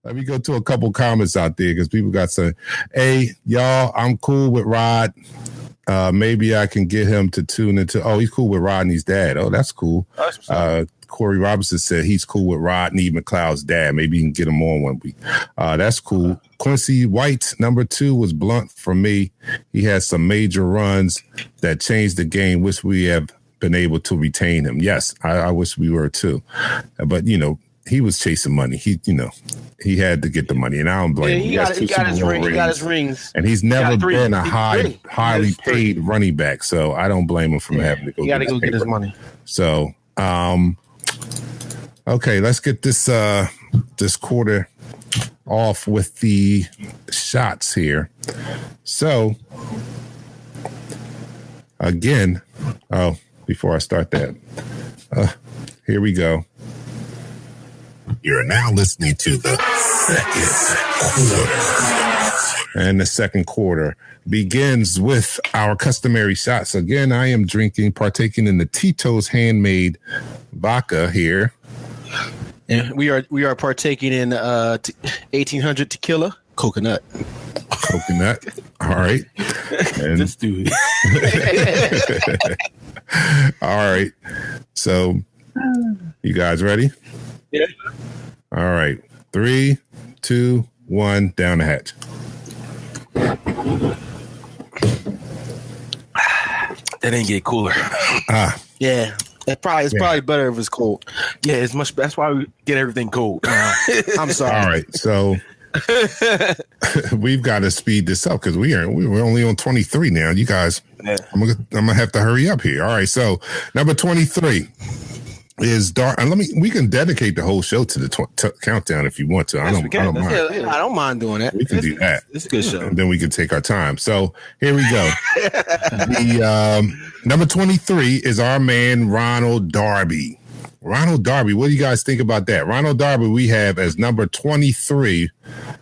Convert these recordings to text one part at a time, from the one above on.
Let me go to a couple comments out there because people got some. Hey, y'all, I'm cool with Rod. Maybe I can get him to tune into. Oh, he's cool with Rodney's dad. Oh, that's cool. Corey Robinson said he's cool with Rodney McLeod's dad. Maybe you can get him on one week. That's cool. Quincy White, number 2, was blunt for me. He had some major runs that changed the game. Wish we have been able to retain him. Yes, I wish we were too. But, he was chasing money. He had to get the money, and I don't blame him. He got his rings. And he's never been a highly paid running back, so I don't blame him from having to go. He got to go get his money. So, okay, let's get this quarter off with the shots here. So, again, before I start that, here we go. You're now listening to the second quarter. And the second quarter begins with our customary shots. Again, I am partaking in the Tito's handmade vodka here. And we are partaking in 1800 tequila coconut. All right. And this dude. All right. So, you guys ready? Yeah. All right. 3, 2, 1, down the hatch. That didn't get cooler. Yeah. It's probably better if it's cold. Yeah, it's much. That's why we get everything cold. I'm sorry. All right. So we've got to speed this up because we're only on 23 now. You guys, I'm gonna have to hurry up here. All right. So number 23 is dark. And we can dedicate the whole show to the countdown if you want to. I don't mind. I don't mind doing that. We can do that. It's a good show. And then we can take our time. So here we go. The number 23 is our man Ronald Darby. Ronald Darby, what do you guys think about that? Ronald Darby, we have as number 23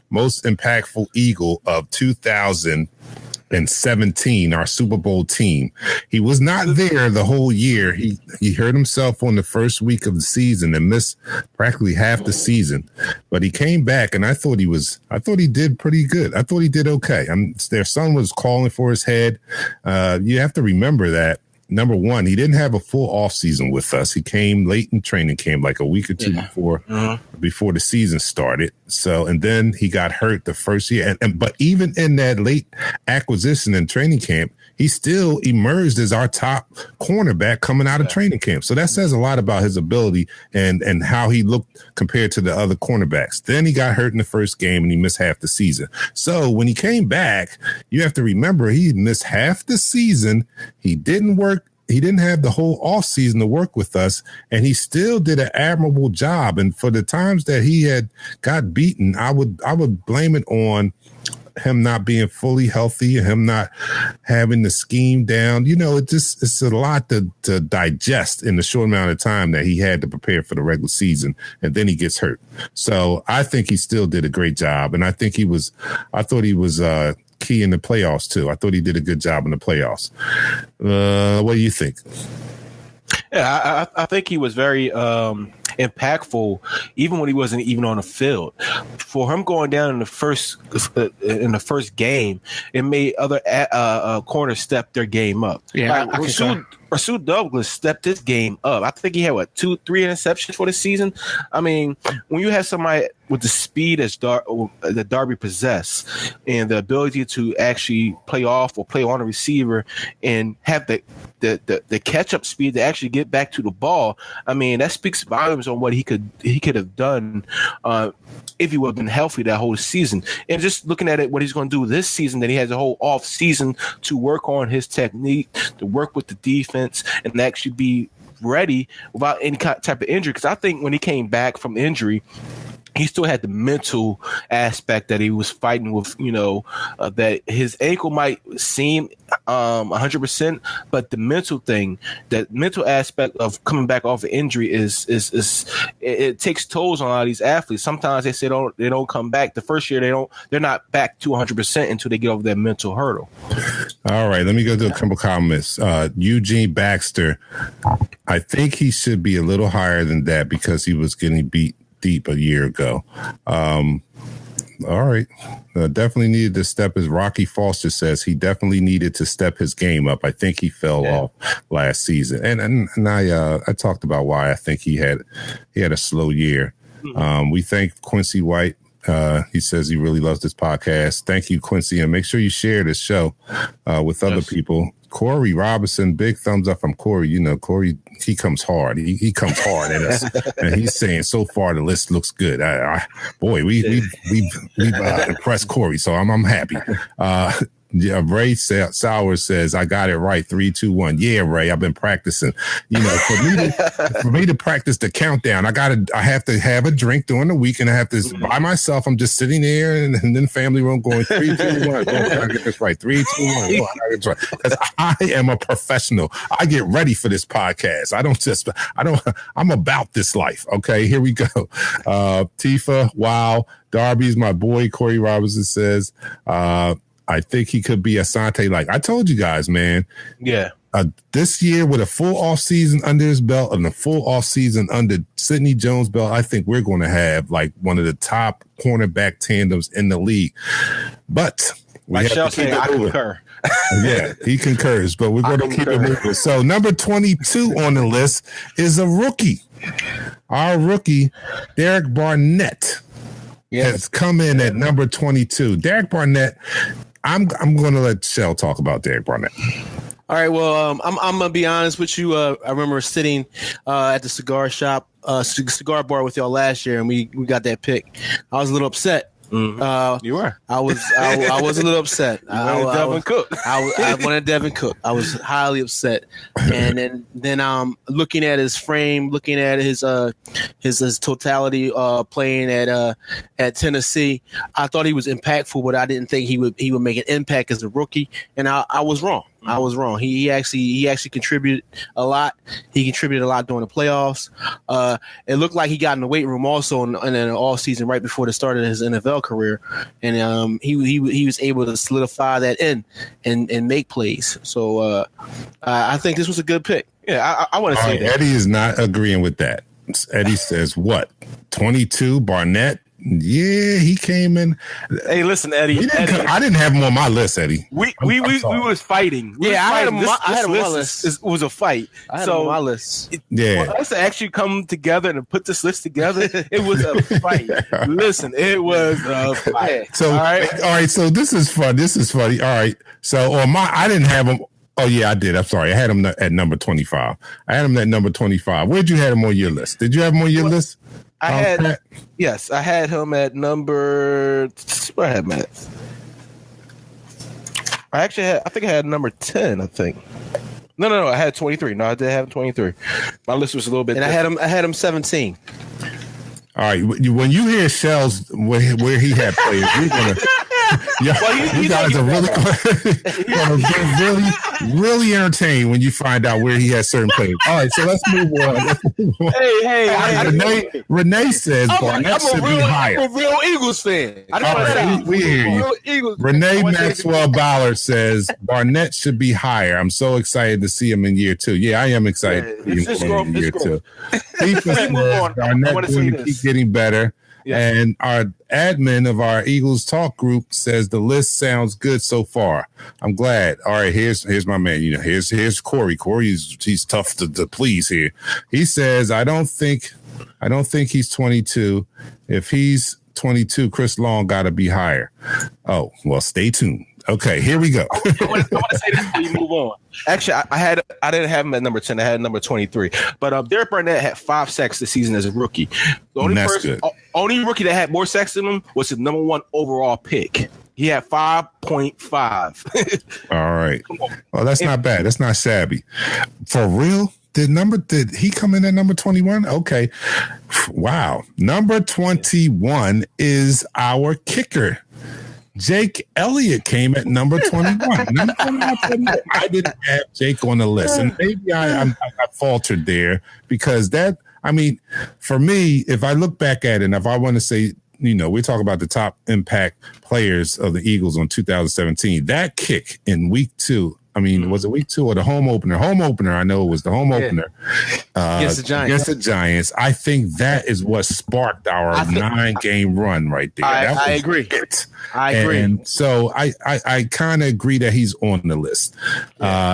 most impactful Eagle of 2017, our Super Bowl team. He was not there the whole year. He hurt himself on the first week of the season and missed practically half the season. But he came back, and I thought he did pretty good. I thought he did okay. Their son was calling for his head. You have to remember that. Number one, he didn't have a full off season with us. He came late in training camp, like a week or two before the season started. So, and then he got hurt the first year. But even in that late acquisition and training camp, he still emerged as our top cornerback coming out of training camp. So that says a lot about his ability and how he looked compared to the other cornerbacks. Then he got hurt in the first game and he missed half the season. So when he came back, you have to remember he missed half the season. He didn't work. He didn't have the whole off season to work with us, and he still did an admirable job. And for the times that he had got beaten, I would blame it on him not being fully healthy, him not having the scheme down. It's a lot to digest in the short amount of time that he had to prepare for the regular season, and then he gets hurt. So I think he still did a great job, and I thought he was key in the playoffs too. I thought he did a good job in the playoffs. What do you think? Yeah, I think he was very impactful, even when he wasn't even on the field. For him going down in the first game, it made other corners step their game up. Yeah, Rasul Douglas stepped his game up. I think he had 2-3 interceptions for the season. I mean, when you have somebody with the speed that Darby possessed and the ability to actually play off or play on a receiver and have the catch up speed to actually get back to the ball, I mean, that speaks volumes on what he could have done if he would have been healthy that whole season. And just looking at it, what he's going to do this season, that he has a whole off season to work on his technique, to work with the defense, and actually be ready without any type of injury. Because I think when he came back from injury, he still had the mental aspect that he was fighting with, that his ankle might seem 100%, but the mental thing, that mental aspect of coming back off of injury it takes tolls on a lot of these athletes. Sometimes they say they don't come back. The first year they're not back to 100% until they get over that mental hurdle. All right, let me go to a couple comments. Eugene Baxter, I think he should be a little higher than that because he was getting beat deep a year ago. All right. Definitely needed to step, as Rocky Foster says, he definitely needed to step his game up. I think he fell off last season. And I talked about why I think he had a slow year. We thank Quincy White. He says he really loves this podcast. Thank you, Quincy. And make sure you share this show with other people. Corey Robinson, big thumbs up from Corey. You know, Corey, he comes hard. He comes hard at us. And he's saying, so far, the list looks good. We've impressed Corey, so I'm happy. Ray Sowers says, I got it right. 3, 2, 1. Yeah, Ray, I've been practicing. You know, for me to practice the countdown, I have to have a drink during the week, and I have to by myself. I'm just sitting there and then family room going 3, 2, 1. I get this right. 3, 2, 1. I get this right. Because I am a professional. I get ready for this podcast. I'm about this life. Okay, here we go. Tifa, wow. Darby's my boy. Corey Robinson says, I think he could be Asante. Like I told you guys, man. Yeah. This year with a full off season under his belt and a full off season under Sidney Jones' belt, I think we're going to have like one of the top cornerback tandems in the league. But we have to keep it moving. Yeah, he concurs, but we're going to keep it moving. So number 22 on the list is a rookie. Our rookie, Derek Barnett, has come in at number 22. Derek Barnett. I'm going to let Shell talk about Derek Barnett. All right. Well, I'm going to be honest with you. I remember sitting at the cigar shop, cigar bar with y'all last year, and we got that pick. I was a little upset. You were. I was a little upset. I wanted Devin Cook. I wanted Devin Cook. I was highly upset. And then looking at his frame, looking at his totality playing at Tennessee, I thought he was impactful, but I didn't think he would make an impact as a rookie. And I was wrong. He actually contributed a lot. He contributed a lot during the playoffs. It looked like he got in the weight room also in an all season right before the start of his NFL career, and he was able to solidify that and make plays. So I think this was a good pick. Yeah, I want to say that. Eddie is not agreeing with that. Eddie says what? 22 Barnett. Yeah, he came in. Hey, listen, Eddie. I didn't have him on my list, Eddie. We was fighting. I had him on my list. It was a fight. I had him on my list. For us to actually come together and put this list together, it was a fight. Listen, it was a fight. So, all right. So this is fun. This is funny. All right. So I didn't have him. Oh yeah, I did. I'm sorry. I had him at number 25. I had him at number 25. Where'd you have him on your list? Did you have him on your list? I had him at number. Where I had him at? I think I had number 10. I think. No. I had 23. No, I did have 23. My list was a little bit. And different. I had him 17. All right. When you hear Shell's where he had players, we're gonna. You guys are really entertained when you find out where he has certain players. All right, so let's move on. Hey, Renee says Barnett should be higher. I'm a real Eagles fan. We hear you. Renee Maxwell Ballard says Barnett should be higher. I'm so excited to see him in year 2. Yeah, I am excited to see him in year 2. Barnett's going to keep getting better. Yes. And our admin of our Eagles Talk group says the list sounds good so far. I'm glad. All right, here's my man. You know, here's Corey. He's tough to please here. He says, I don't think he's 22. If he's 22, Chris Long got to be higher. Oh, well, stay tuned. Okay, here we go. I want to say this before you move on. Actually, I didn't have him at number 10. I had number 23. But Derek Barnett had 5 sacks this season as a rookie. The only rookie that had more sacks than him was his number 1 overall pick. He had 5.5. All right. Well, that's not bad. That's not shabby. For real? Did he come in at number 21? Okay. Wow. Number 21 is our kicker. Jake Elliott came at number 21. I didn't have Jake on the list. And maybe I faltered there because for me, if I look back at it, and if I want to say, we talk about the top impact players of the Eagles on 2017, that kick in week 2 I mean, was it week 2 or the home opener? Home opener, I know it was the home opener Against the Giants. I think that is what sparked our 9-game run right there. I agree. I agree. And so I kind of agree that he's on the list.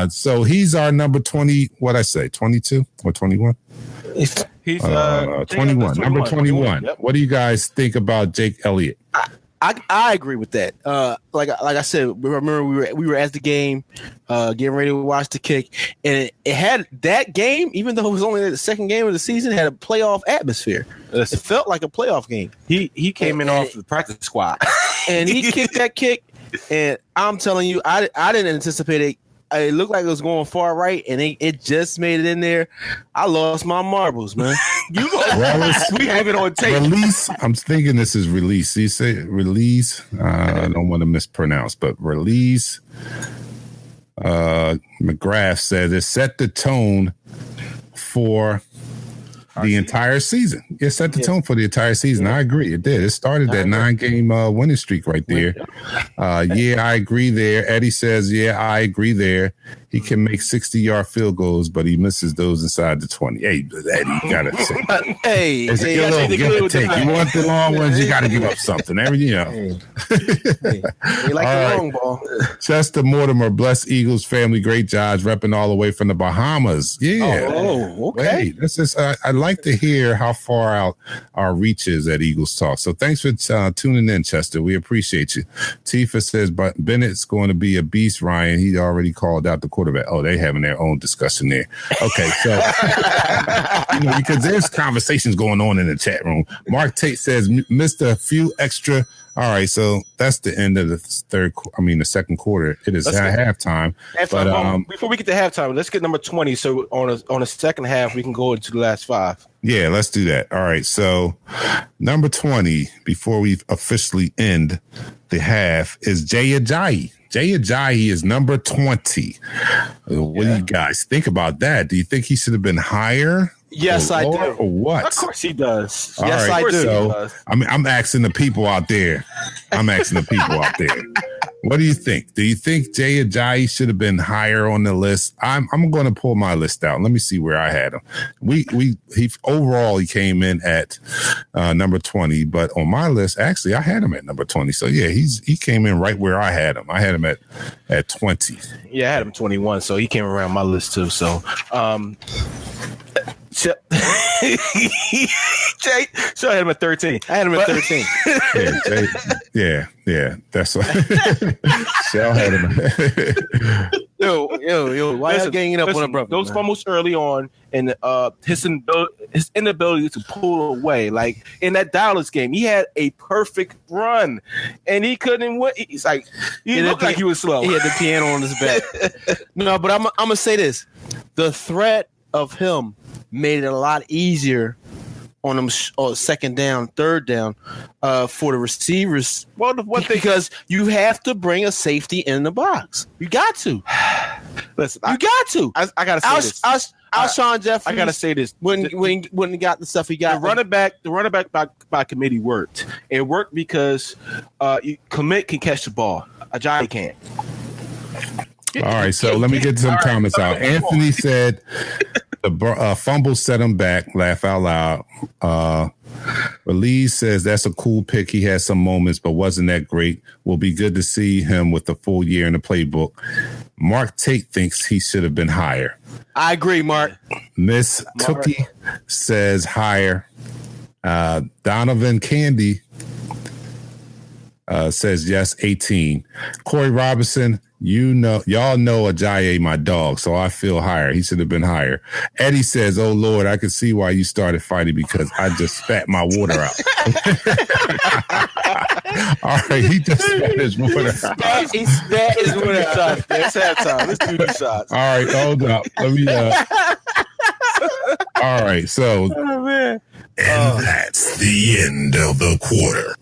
So he's our number 20, what I say, 22 or 21? He's 21, number 21. Yep. What do you guys think about Jake Elliott? I agree with that. Like I said, remember we were at the game, getting ready to watch the kick, and it had that game, even though it was only the second game of the season, had a playoff atmosphere. It felt like a playoff game. He came in off the practice squad, and he kicked that kick, and I'm telling you, I didn't anticipate it. It looked like it was going far right, and it just made it in there. I lost my marbles, man. We have it on tape. Release. I'm thinking this is release. You say release. I don't want to mispronounce, but release. McGrath said it set the tone for the entire season. It set the tone for the entire season. I agree. It did. It started that 9-game winning streak right there. I agree there. Eddie says, I agree there. He can make 60-yard field goals, but he misses those inside the 20. Hey, Eddie, you got to say. It's a little give or take. You want the long ones, you got to give up something. You like the long ball. Chester Mortimer, bless Eagles family. Great jobs repping all the way from the Bahamas. Yeah. Oh, okay. Hey, this is, I'd like to hear how far out our reach is at Eagles Talk. So thanks for tuning in, Chester. We appreciate you. Tifa says, but Bennett's going to be a beast, Ryan. He already called out the quarterback. Oh, they having their own discussion there. Okay, so because there's conversations going on in the chat room. Mark Tate says, missed a few extra. All right, so that's the end of the the second quarter. It is halftime. But before we get to halftime, let's get number 20. So on a second half, we can go into the last 5. Yeah, let's do that. All right, so number 20, before we officially end the half, is Jay Ajayi. Jay Ajayi is number 20. What do you guys think about that? Do you think he should have been higher? Yes, I do. Or what? Of course he does. Yes, I do. So, I'm asking the people out there. What do you think? Do you think Jay Ajayi should have been higher on the list? I'm going to pull my list out. Let me see where I had him. He came in at number 20, but on my list, actually, I had him at number 20. So yeah, he came in right where I had him. I had him at 20. Yeah, I had him 21, so he came around my list too. So Jay, so I had him at 13. I had him at 13. Yeah, that's what. Shell had him. Yo, why are you ganging up on a brother? Those fumbles early on, and his inability to pull away. Like in that Dallas game, he had a perfect run, and he couldn't win. He's like, he looked like he was slow. He had the piano on his back. No, but I'm gonna say this: the threat of him made it a lot easier on them second down, third down for the receivers. Well, one thing, because you have to bring a safety in the box. You got to. Listen, I gotta say this. Alshon Jeffrey. I gotta say this. When he got the stuff he got, the running back by committee worked. It worked because commit can catch the ball. Ajayi can't. All right, so let me get some comments out. Anthony said the fumble set him back. Laugh out loud. Release says that's a cool pick. He had some moments, but wasn't that great. Will be good to see him with the full year in the playbook. Mark Tate thinks he should have been higher. I agree, Mark. Miss Tookie says higher. Donovan Candy says yes, 18. Corey Robinson, y'all know Ajayi my dog, so I feel higher. He should have been higher. Eddie says, oh Lord, I can see why you started fighting because I just spat my water out. All right, he just spat his water out. He spat his water out. It's halftime. Let's do these shots. All right, hold up. Let me all right, so oh man. And that's the end of the quarter.